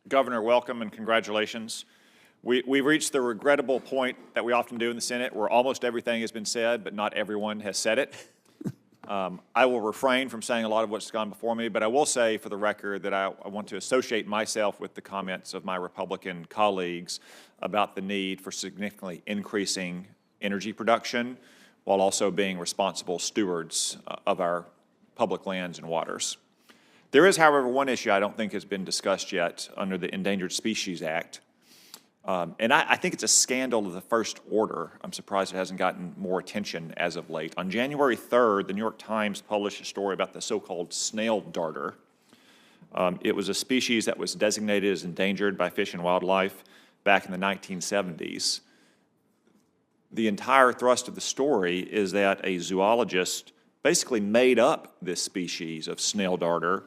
Governor, welcome and congratulations. We've reached the regrettable point that we often do in the Senate where almost everything has been said, but not everyone has said it. I will refrain from saying a lot of what's gone before me, but I will say for the record that I want to associate myself with the comments of my Republican colleagues about the need for significantly increasing energy production while also being responsible stewards of our public lands and waters. There is, however, one issue I don't think has been discussed yet under the Endangered Species Act. And I think it's a scandal of the first order. I'm surprised it hasn't gotten more attention as of late. On January 3rd, the New York Times published a story about the so-called snail darter. It was a species that was designated as endangered by Fish and Wildlife back in the 1970s. The entire thrust of the story is that a zoologist basically made up this species of snail darter,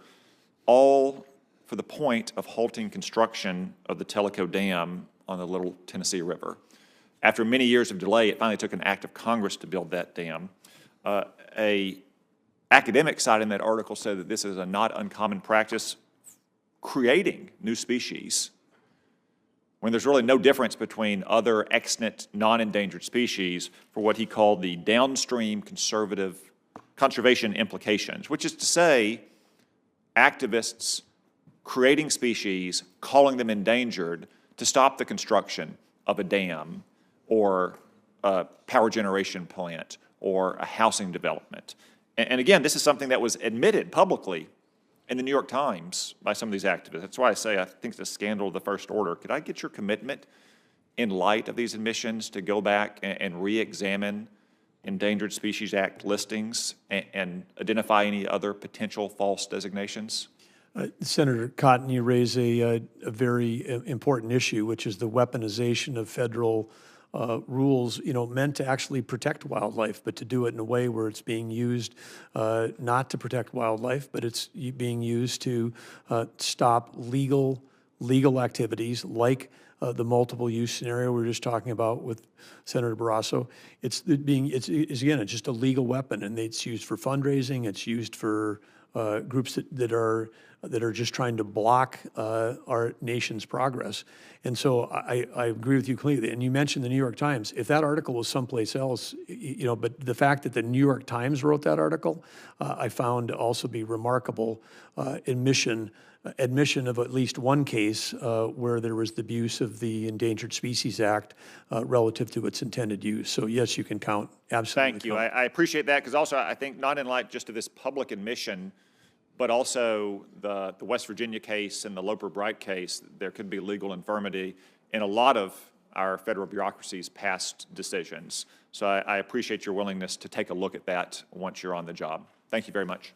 all for the point of halting construction of the Tellico Dam on the Little Tennessee River. After many years of delay, it finally took an act of Congress to build that dam. A academic side in that article said that this is a not uncommon practice creating new species when there's really no difference between other extant non-endangered species for what he called the downstream conservation implications, which is to say activists creating species, calling them endangered to stop the construction of a dam or a power generation plant or a housing development. And again, this is something that was admitted publicly in the New York Times by some of these activists. That's why I say I think it's a scandal of the first order. Could I get your commitment in light of these admissions to go back and re-examine Endangered Species Act listings and identify any other potential false designations? Senator Cotton, you raise a very important issue, which is the weaponization of federal rules, meant to actually protect wildlife, but to do it in a way where it's being used not to protect wildlife, but it's being used to stop legal activities like the multiple use scenario we were just talking about with Senator Barrasso. It's just a legal weapon, and it's used for fundraising. It's used for groups that are just trying to block our nation's progress. And so I agree with you completely. And you mentioned the New York Times. If that article was someplace else, but the fact that the New York Times wrote that article, I found to also be remarkable admission of at least one case where there was the abuse of the Endangered Species Act relative to its intended use. So yes, you can count. Absolutely. Thank you. I appreciate that, because also I think not in light just of this public admission, but also the West Virginia case and the Loper Bright case, there could be legal infirmity in a lot of our federal bureaucracy's past decisions. So I appreciate your willingness to take a look at that once you're on the job. Thank you very much.